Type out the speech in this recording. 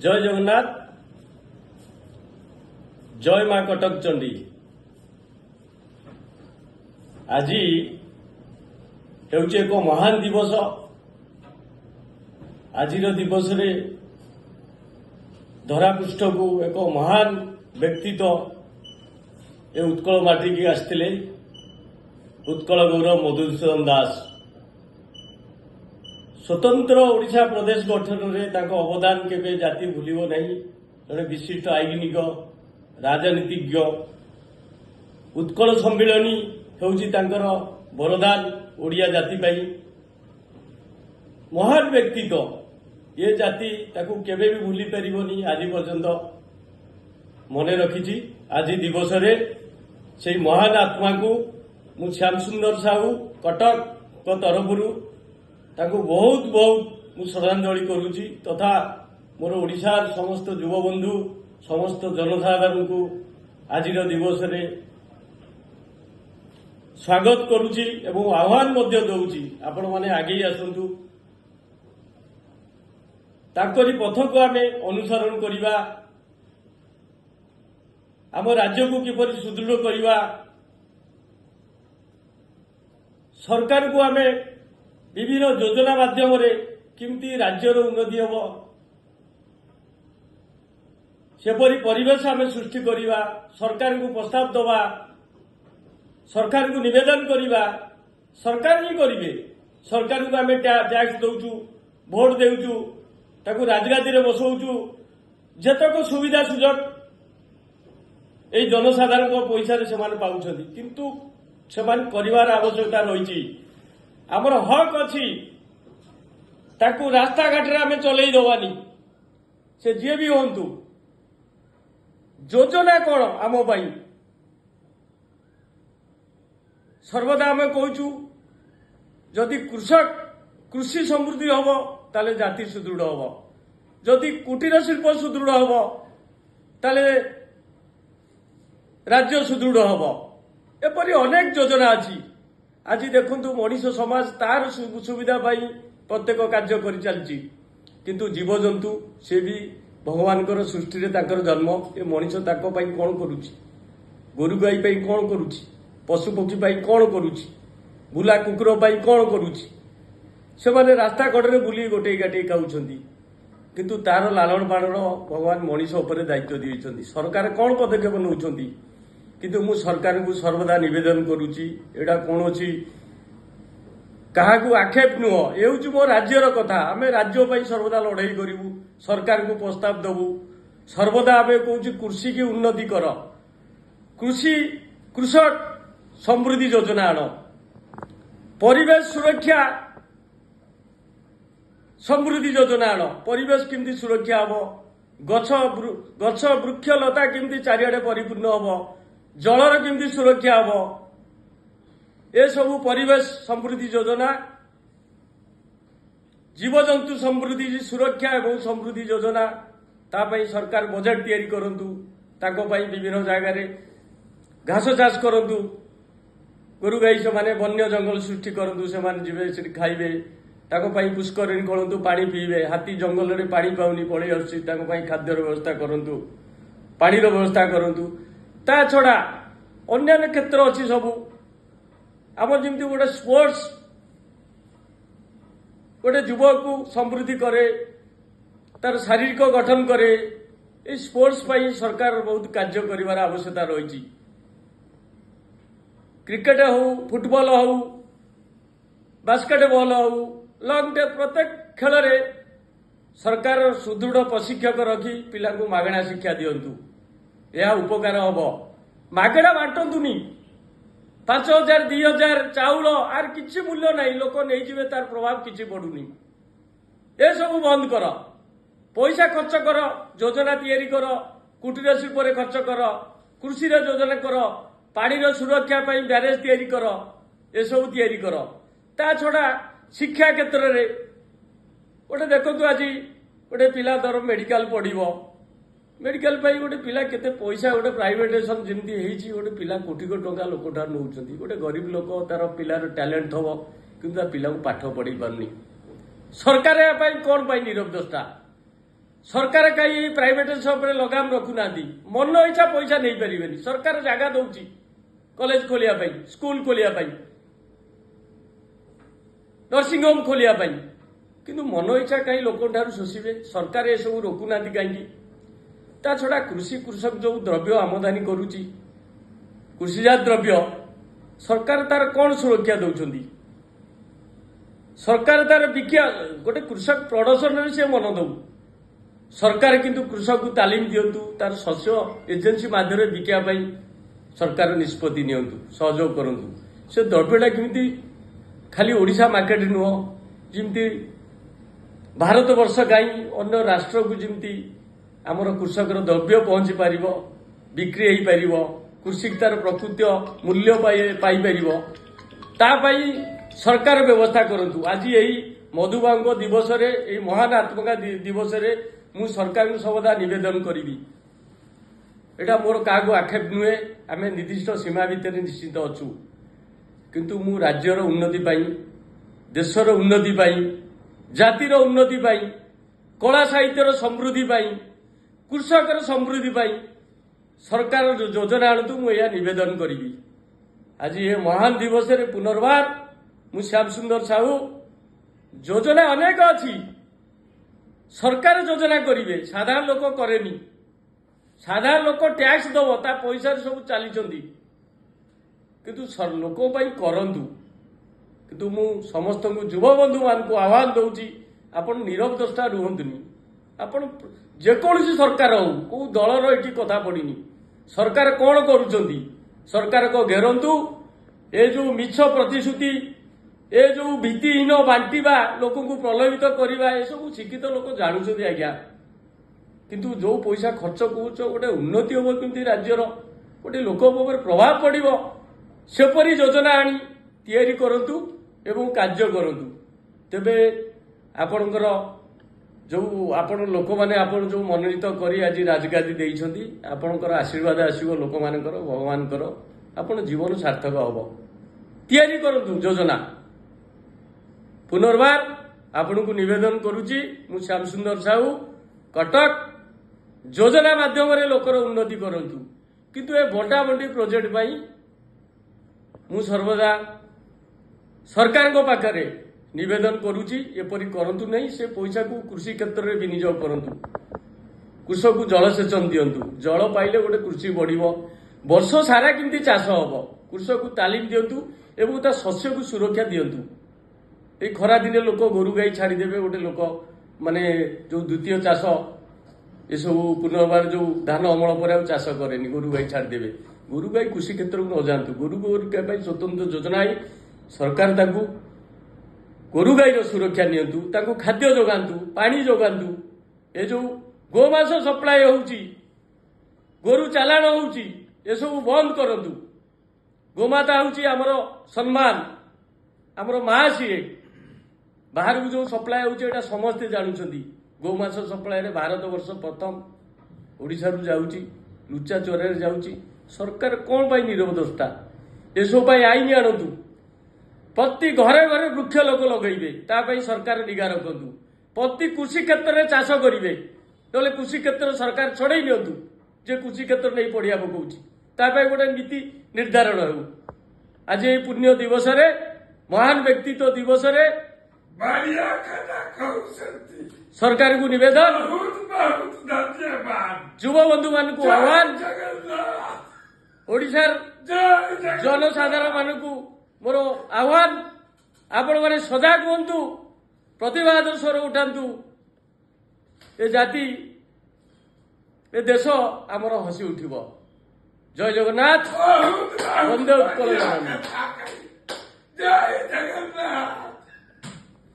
जय जगन्नाथ जय मां कटक चंडी आज एक महान दिवस आज दिवस रे धरापृष्ठ को एक महान व्यक्तित्व ए उत्कल माटी की आसते उत्कल गौरव मधुसूदन दास स्वतंत्र ओडिशा प्रदेश गठन में अवदान केबे जाति भूलिबो नहीं। जड़े विशिष्ट आईनिक राजनीतिज्ञ उत्कल सम्मिलनी होउची तांकर वरदान ओडिया जाति पाई महान व्यक्तित्व ये जाति ताकू केबे भी भूली परिबोनी। आज पर्यंत मने रखिछि। आज दिवस रे से महान आत्मा को मु श्याम सुंदर साहू कटक को तरफरु ताकू बहुत बहुत मु श्रद्धांजलि करुछि तथा मोर ओडिशार समस्त युवा बंधु समस्त जनसाधारण को आज दिवस रे स्वागत करुछि एवं आह्वान मध्य दउछि आपण माने आगे आसंतु ताकरी पथ को आमे अनुसरण करिबा आम राज्य को किपरि सुदृढ़ करिबा सरकार को आमे विभिन्न योजना माध्यम किमती राज्यर उन्नति हम सेपरी परिवेश आम सृष्टि करवा सरकार को प्रस्ताव दवा सरकार को निवेदन करवा सरकार ही करेंगे। सरकार को आम टैक्स दौचु भोट देउचु ताकू राजगादी बसौचु जेतक सुविधा सुजोग ये जनसाधारण पैसा से पाउछंती किंतु से कर आवश्यकता रही आमर हक अच्छी ताकू रास्ता घाट रे आमे चलई दवानी से जी भी हूँ योजना कौन आम पाई सर्वदा आम कहूँ जदि कृषक कृषि समृद्धि हम ताले जाति सुदृढ़ हम जदि कुटीर शिल्प सुदृढ़ हम ताले राज्य सुदृढ़ हम एपरी अनेक योजना अच्छी। आज देखु मनीष समाज तार सुविधा पाई प्रत्येक कार्य कर चलती किंतु जीवजंतु से भी भगवान सृष्टि रे ताकर जन्म ए मनीष ताको पाई कौन करुछि गोरु गाई पाई कौन करुछि पशु पक्षी पाई कौन करुछि बुला कुकुर पाई कौन करुछि से माने रास्ता कड़े बुली गोटे गाटे खाऊछंती किंतु तार लालन पालन भगवान मनीष उपरे दायित्व देइछंती। सरकार कौन पदक्षेप नउछंती किंतु मु सरकार को सर्वदा निवेदन करुछि एडा कौन अच्छी क्या आक्षेप नुह ये मो राज्यर कथा आम राज्य पर सर्वदा लड़ाई करूँ सरकार को प्रस्ताव दबू सर्वदा आम कहूँ कृषि की उन्नति कर कृषि कृषक समृद्धि योजना आण परिवेश सुरक्षा समृद्धि योजना आण परिवेश किमती सुरक्षा हम गछ वृक्ष लता किमती चारिआडे परिपूर्ण हम जलर किमती सुरक्षा हम ए सबू परिवेश समृद्धि योजना जीवजंतु समृद्धि सुरक्षा एवं समृद्धि योजना तापाई सरकार बजेट तैयारी करंतु ताको पाई विभिन्न जगह घास चाष करंतु गोरु गाई से माने वन्य जंगल सृष्टि करंतु से माने जीवे से खाइबे ताको पाई पुष्करिणी खोलंतु पानी पीबे हाथी जंगल रे पानी पाउनी पड़े आसी ताको पाई खाद्यर व्यवस्था करंतु पानीर व्यवस्था करंतु ता छड़ा अन्य क्षेत्र अच्छी सबू आम जमी गोटे स्पोर्ट्स गोटे युवक को समृद्धि करे तार शारीरिक गठन करे ये स्पोर्ट्स पाई सरकार बहुत कार्य करिवार आवश्यकता रही। क्रिकेट हो फुटबॉल हो बास्केटबॉल हो लॉन्ग टेप प्रत्येक खेल रे सरकार सुदृढ़ प्रशिक्षक रखी पिला को मागणा शिक्षा दिंतु यह उपकार हम मागणा बांटतुनी 5,000 2,000 चाउल आर किसी मूल्य नहीं लोक नहीं जीवे तार प्रभाव किसी पड़ुनी ये सब बंद कर पैसा खर्च कर योजना तैयारी कर कुटीर शिल्प खर्च कर कृषि योजना कर पानी सुरक्षा ब्यारेज तैयारी कर ये सब तैयारी कर ता छड़ा शिक्षा क्षेत्र में गोटे देखु आज गोटे पिला दर मेडिकल पढ़ो मेडिकल गोटे पिला केते पैसा गोटे प्राइवेटेसन जमी गोटे पिला कोटी कोटी टंका लोक नौ गोटे गरीब लोक तार पिलार टैलेंट हम कि पिला पाठ पढ़ी पारनी सरकार कौन नीरव दस्ता सरकार कहीं प्राइवेट सप्रे लगाम रखुना मन इच्छा पैसा नहीं पारे सरकार जगह दौर कॉलेज खोलिया स्कूल खोलिया नर्सिंग होम खोलिया किंतु मन इच्छा कहीं लोक शोषिबे सरकार ये सब रोकुना कहीं ता छड़ा कृषि कृषक जो द्रव्य आमदानी करुच्ची कृषिजात द्रव्य सरकार तार कौन सुरक्षा दौरान सरकार तार बिकिया गोटे कृषक प्रोडक्शन से मन दौ सरकार किंतु कृषक को तालीम दिंतु तार शस्य एजेन्सी माध्यम बिकिया सरकार निष्पत्ति नियंतु सहयोग करंतु से द्रव्यटा केमिति खाली ओडिशा मार्केट नुह जमती भारत वर्ष कहीं अन्य राष्ट्र को जमती आमर कृषक द्रव्य पहुंची पार बिक्री हो पार कृषि तार प्रकृत मूल्य पाई सरकार व्यवस्था करंतु आज यही मधुबाबू दिवस रे महान आत्मका दिवस रे मु सरकार को सर्वदा निवेदन करी एटा मोर क्या आक्षेप नुहे आम निर्दिष्ट सीमा भितर निश्चित अच्छु किंतु मु राज्यर उन्नति पाई देशर उन्नति पाई जातिर उन्नति पाई कला साहित्यर समृद्धि पाई कृषकर समृद्धि पाई सरकार योजना आणतु मु यह निवेदन करी आज ये महान दिवस रे पुनर्बार मु श्याम सुंदर साहू योजना अनेक अच्छी सरकार योजना करेंगे साधारण लोक करेनी साधारण लोक टैक्स दब ता पैसा सब चली किंतु लोक करंतु किंतु मु समस्त युव बंधु मान को आह्वान दौची आपण नीरव दृष्टा रुहतुनि आपण जेकोसी सरकार हो को दलर ये कथा पड़नी सरकार कौन करुचंती सरकार को घेरंतु ए जो मिछ प्रतिश्रुति ए जो भित्तिहीन बांटिबा लोक को प्रलोभित करवा ये सब शिक्षित लोक जानुंट आज्ञा किंतु जो पैसा खर्च कौच गोटे उन्नति हम कमी राज्यर गोटे लोक प्रभाव पड़ो सेपरी योजना आनी तैयारी करंतु एवं कार्य करंतु तेबे आपणकर जो आपण लोक मैंने आपण जो मनोनीत करी आज राजगादी देइछंती आपणकर आशीर्वाद आसीबो लोक मानकर भगवानकर आपण जीवन सार्थक हबो तैयारी करंतु योजना पुनर्बार आपण को निवेदन करुच्ची मु श्याम सुंदर साहू कटक योजना माध्यम लोकर उन्नति करंतु किंतु ए बंटा बंटी प्रोजेक्ट पाई मु सर्वदा सरकार को पाखरे निवेदन करुच्ची एपरी करंतु नहीं से पैसा को कृषि क्षेत्र में विनियोग करंतु कृषक को जलसेचन दिंतु जल पाइले गोटे कृषि बढ़िबो वर्ष सारा केमती चाष हम कृषक को तालीम दिंतु एवं ता शस्य को सुरक्षा दिंतु ये खरा दिन लोक गोरु गाई छाड़देवे गोटे लोक माने जो द्वितीय चाष ये सब पुनर्बार जो धान अमल पर चाष करे गोरु गाई छाड़देवे गोरु गाई कृषि क्षेत्र को न जातु गोरु गाई स्वतंत्र योजना ही सरकार ताकू गोरु गाई सुरक्षा नियंतु ताकू खाद्य जोगांतु पानी जोगांतु ये जो गोमांस सप्लाय होउची गोरु चालाण होउची ये सब बंद करंतु गोमाता होउची हमरो सम्मान हमरो मां सीए बाहर को जो सप्लाय होता समस्ते जानुंट गोमांस सप्लाय रे भारत वर्ष प्रथम ओडिशा रु जाउची लुचा चोरे जाउची सरकार कौन पाई नीरव दृष्टा ये सब आईन आणतु प्रति घरे घरे वृक्ष लोक लगेबे तापाई सरकार निगा रखंतु प्रति कृषि क्षेत्र में चाष करेंगे ना कृषि क्षेत्र सरकार छड़े नियंतु जे कृषि क्षेत्र नहीं पढ़िया पकाउची तापाई गोटे नीति निर्धारण हो आज ये पुण्य दिवस रे महान व्यक्तित्व दिवस रे सरकार को निवेदन युव बंधु मान को आह्वान ओडिशार जनसाधारण मान को मोर आह्वान आपण मैंने सजाग हूँ प्रतिवाद स्वर उठातु ए जाति ए देश आमर हसी उठिब जय जगन्नाथ वंदे उत्कल।